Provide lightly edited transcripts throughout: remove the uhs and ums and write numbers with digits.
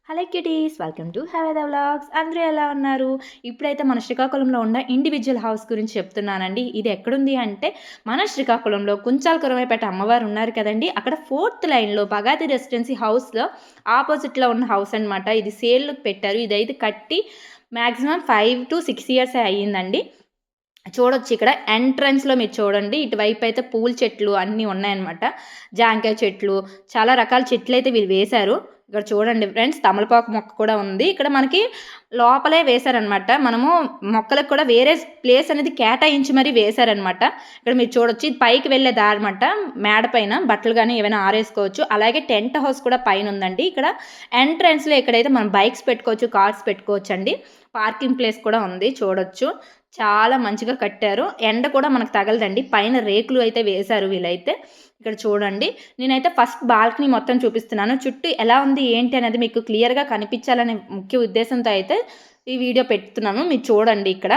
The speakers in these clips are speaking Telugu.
హలో కిటీస్, వెల్కమ్ టు హవేద వ్లాగ్స్. అందరూ ఎలా ఉన్నారు? ఇప్పుడైతే మన శ్రీకాకుళంలో ఉన్న ఇండివిజువల్ హౌస్ గురించి చెప్తున్నానండి. ఇది ఎక్కడుంది అంటే మన శ్రీకాకుళంలో కుంచాల కురవైపేట అమ్మవారు ఉన్నారు కదండి, అక్కడ 4th లైన్లో బగాతి రెసిడెన్సీ హౌస్లో ఆపోజిట్లో ఉన్న హౌస్ అనమాట. ఇది సేల్కి పెట్టారు. ఇదైతే కట్టి మ్యాక్సిమం 5 to 6 ఇయర్స్ అయ్యిందండి. చూడొచ్చు ఇక్కడ ఎంట్రన్స్‌లో మీరు చూడండి. ఇటువైపు అయితే పూల చెట్లు అన్నీ ఉన్నాయన్నమాట. జాంకాయ చెట్లు, చాలా రకాల చెట్లయితే వీళ్ళు వేశారు. ఇక్కడ చూడండి ఫ్రెండ్స్, తమలపాకు మొక్క కూడా ఉంది. ఇక్కడ మనకి లోపలే వేశారనమాట. మనము మొక్కలకు కూడా వేరే ప్లేస్ అనేది కేటాయించి మరీ వేశారనమాట. ఇక్కడ మీరు చూడొచ్చు, ఇది పైకి వెళ్ళే దారనమాట. మేడ పైన బట్టలు గానీ ఏమైనా ఆరేసుకోవచ్చు. అలాగే టెంట్ హౌస్ కూడా పైన ఉందండి. ఇక్కడ ఎంట్రన్స్‌లో ఇక్కడైతే మనం బైక్స్ పెట్టుకోవచ్చు, కార్స్ పెట్టుకోవచ్చండి. పార్కింగ్ ప్లేస్ కూడా ఉంది, చూడొచ్చు. చాలా మంచిగా కట్టారు. ఎండ కూడా మనకు తగలదండి. పైన రేకులు అయితే వేశారు వీళ్ళైతే. ఇక్కడ చూడండి, నేనైతే ఫస్ట్ బాల్కనీ మొత్తం చూపిస్తున్నాను. చుట్టూ ఎలా ఉంది ఏంటి అనేది మీకు క్లియర్‌గా కనిపించాలనే ముఖ్య ఉద్దేశంతో అయితే ఈ వీడియో పెడుతున్నాను. మీరు చూడండి ఇక్కడ.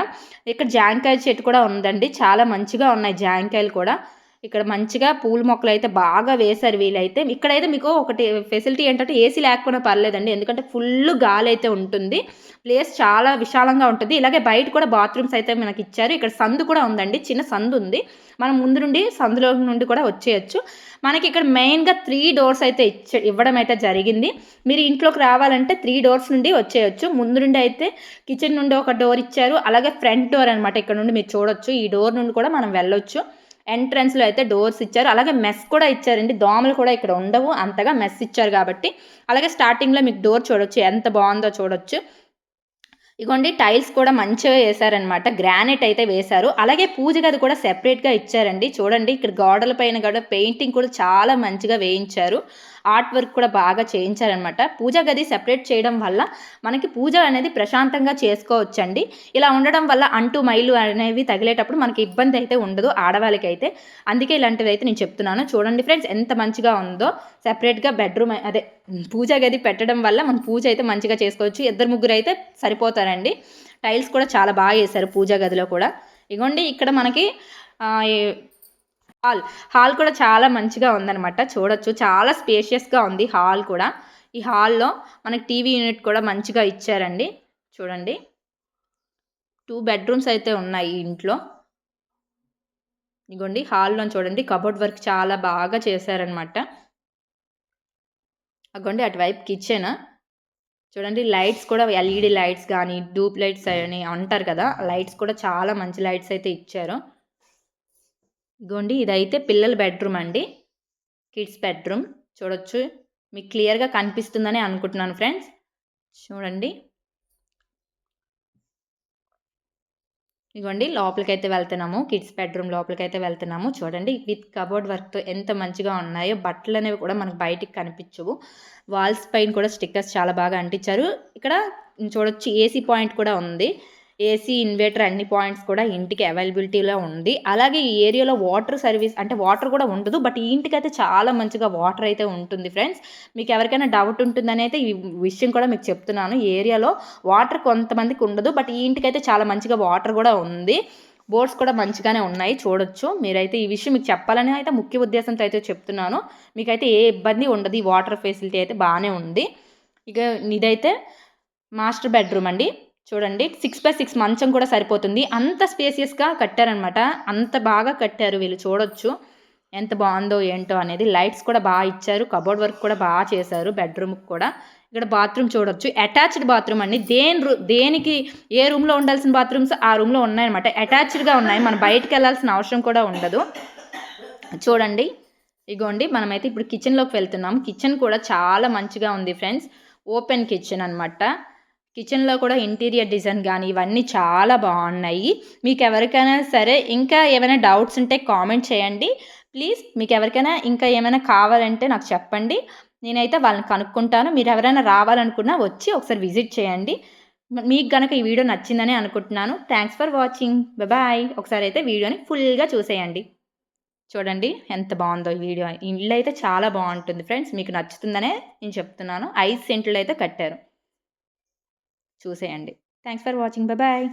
ఇక్కడ జాంకాయ చెట్టు కూడా ఉందండి. చాలా మంచిగా ఉన్నాయి జాంకాయలు కూడా. ఇక్కడ మంచిగా పూల మొక్కలు అయితే బాగా వేశారు వీళ్ళైతే. ఇక్కడైతే మీకు ఒకటి ఫెసిలిటీ ఏంటంటే ఏసీ లేకపోయినా పర్లేదండి. ఎందుకంటే ఫుల్ గాలి అయితే ఉంటుంది. ప్లేస్ చాలా విశాలంగా ఉంటుంది. ఇలాగే బయట కూడా బాత్రూమ్స్ అయితే మనకి ఇచ్చారు. ఇక్కడ సందు కూడా ఉందండి. చిన్న సందు ఉంది. మనం ముందు నుండి సందులో నుండి కూడా వచ్చేయచ్చు. మనకి ఇక్కడ మెయిన్‌గా 3 డోర్స్ అయితే ఇవ్వడం అయితే జరిగింది. మీరు ఇంట్లోకి రావాలంటే 3 డోర్స్ నుండి వచ్చేయచ్చు. ముందు నుండి అయితే కిచెన్ నుండి ఒక డోర్ ఇచ్చారు. అలాగే ఫ్రంట్ డోర్ అనమాట. ఇక్కడ నుండి మీరు చూడొచ్చు. ఈ డోర్ నుండి కూడా మనం వెళ్ళొచ్చు. ఎంట్రన్స్‌లో అయితే డోర్స్ ఇచ్చారు. అలాగే మెస్ కూడా ఇచ్చారండి. దోమలు కూడా ఇక్కడ ఉండవు అంతగా, మెస్ ఇచ్చారు కాబట్టి. అలాగే స్టార్టింగ్‌లో మీకు డోర్ చూడొచ్చు, ఎంత బాగుందో చూడొచ్చు. ఇగోండి టైల్స్ కూడా మంచిగా వేశారనమాట. గ్రానైట్ అయితే వేశారు. అలాగే పూజ గది కూడా సెపరేట్‌గా ఇచ్చారండి. చూడండి ఇక్కడ గోడల పైన కూడా పెయింటింగ్ కూడా చాలా మంచిగా వేయించారు. ఆర్ట్ వర్క్ కూడా బాగా చేయించారనమాట. పూజ గది సెపరేట్ చేయడం వల్ల మనకి పూజ అనేది ప్రశాంతంగా చేసుకోవచ్చండి. ఇలా ఉండడం వల్ల అంటు మైలు అనేవి తగిలేటప్పుడు మనకి ఇబ్బంది అయితే ఉండదు ఆడవాళ్ళకైతే. అందుకే ఇలాంటివి అయితే నేను చెప్తున్నాను. చూడండి ఫ్రెండ్స్, ఎంత మంచిగా ఉందో. సెపరేట్‌గా బెడ్రూమ్ అదే పూజ గది పెట్టడం వల్ల మనం పూజ అయితే మంచిగా చేసుకోవచ్చు. ఇద్దరు ముగ్గురు అయితే సరిపోతారండి. టైల్స్ కూడా చాలా బాగా వేశారు పూజా గదిలో కూడా. ఇగోండి ఇక్కడ మనకి హాల్ కూడా చాలా మంచిగా ఉందనమాట. చూడొచ్చు, చాలా స్పేషియస్‌గా ఉంది హాల్ కూడా. ఈ హాల్‌లో మనకి టీవీ యూనిట్ కూడా మంచిగా ఇచ్చారండి. చూడండి, 2 బెడ్రూమ్స్ అయితే ఉన్నాయి ఈ ఇంట్లో. ఇగోండి హాల్‌లో చూడండి, కబోర్డ్ వర్క్ చాలా బాగా చేశారనమాట. అగోండి అటువైపు కిచెన్. చూడండి లైట్స్ కూడా ఎల్ఈడి లైట్స్ కానీ, డూప్ లైట్స్ అని అంటారు కదా, లైట్స్ కూడా చాలా మంచి లైట్స్ అయితే ఇచ్చారు. ఇగోండి ఇదైతే పిల్లల బెడ్రూమ్ అండి, కిడ్స్ బెడ్రూమ్. చూడొచ్చు, మీకు క్లియర్‌గా కనిపిస్తుందని అనుకుంటున్నాను ఫ్రెండ్స్. చూడండి, ఇగోండి లోపలికైతే వెళ్తున్నాము. కిడ్స్ బెడ్రూమ్ లోపలికైతే వెళ్తున్నాము. చూడండి విత్ కబోర్డ్ వర్క్‌తో ఎంత మంచిగా ఉన్నాయో. బట్టలు అనేవి కూడా మనకు బయటికి కనిపించవు. వాల్స్ పైన కూడా స్టిక్కర్స్ చాలా బాగా అంటించారు. ఇక్కడ చూడొచ్చు ఏసీ పాయింట్ కూడా ఉంది. ఏసీ, ఇన్వర్టర్ అన్ని పాయింట్స్ కూడా ఇంటికి అవైలబిలిటీలో ఉంది. అలాగే ఈ ఏరియాలో వాటర్ సర్వీస్ అంటే వాటర్ కూడా ఉండదు. బట్ ఈ ఇంటికైతే చాలా మంచిగా వాటర్ అయితే ఉంటుంది ఫ్రెండ్స్. మీకు ఎవరికైనా డౌట్ ఉంటుందని అయితే ఈ విషయం కూడా మీకు చెప్తున్నాను. ఈ ఏరియాలో వాటర్ కొంతమందికి ఉండదు. బట్ ఈ ఇంటికైతే చాలా మంచిగా వాటర్ కూడా ఉంది. బోర్డ్స్ కూడా మంచిగానే ఉన్నాయి, చూడొచ్చు. మీరైతే ఈ విషయం మీకు చెప్పాలని అయితే ముఖ్య ఉద్దేశంతో అయితే చెప్తున్నాను. మీకైతే ఏ ఇబ్బంది ఉండదు. ఈ వాటర్ ఫెసిలిటీ అయితే బాగానే ఉంది. ఇక ఇదైతే మాస్టర్ బెడ్రూమ్ అండి. చూడండి 6x6 మంచం కూడా సరిపోతుంది. అంత స్పేసియస్‌గా కట్టారనమాట. అంత బాగా కట్టారు వీళ్ళు. చూడొచ్చు ఎంత బాగుందో ఏంటో అనేది. లైట్స్ కూడా బాగా ఇచ్చారు. కబోర్డ్ వర్క్ కూడా బాగా చేశారు బెడ్రూమ్కి కూడా. ఇక్కడ బాత్రూమ్ చూడొచ్చు, అటాచ్డ్ బాత్రూమ్ అండి. దేనికి ఏ రూమ్లో ఉండాల్సిన బాత్రూమ్స్ ఆ రూమ్లో ఉన్నాయన్నమాట. అటాచ్డ్గా ఉన్నాయి. మనం బయటకు వెళ్ళాల్సిన అవసరం కూడా ఉండదు. చూడండి, ఇగోండి మనమైతే ఇప్పుడు కిచెన్లోకి వెళ్తున్నాం. కిచెన్ కూడా చాలా మంచిగా ఉంది ఫ్రెండ్స్. ఓపెన్ కిచెన్ అనమాట. కిచెన్లో కూడా ఇంటీరియర్ డిజైన్ కానీ ఇవన్నీ చాలా బాగున్నాయి. మీకు ఎవరికైనా సరే ఇంకా ఏమైనా డౌట్స్ ఉంటే కామెంట్ చేయండి ప్లీజ్. మీకు ఎవరికైనా ఇంకా ఏమైనా కావాలంటే నాకు చెప్పండి. నేనైతే వాళ్ళని కనుక్కుంటాను. మీరు ఎవరైనా రావాలనుకున్నా వచ్చి ఒకసారి విజిట్ చేయండి. మీకు కనుక ఈ వీడియో నచ్చిందని అనుకుంటున్నాను. Thanks for watching. బాయ్. ఒకసారి అయితే వీడియోని ఫుల్గా చూసేయండి. చూడండి ఎంత బాగుందో ఈ వీడియో. ఈ ఇల్లు అయితే చాలా బాగుంటుంది ఫ్రెండ్స్. మీకు నచ్చుతుందనే నేను చెప్తున్నాను. 5 సెంట్లు అయితే కట్టారు, చూసేయండి. Thanks for watching. బాయ్.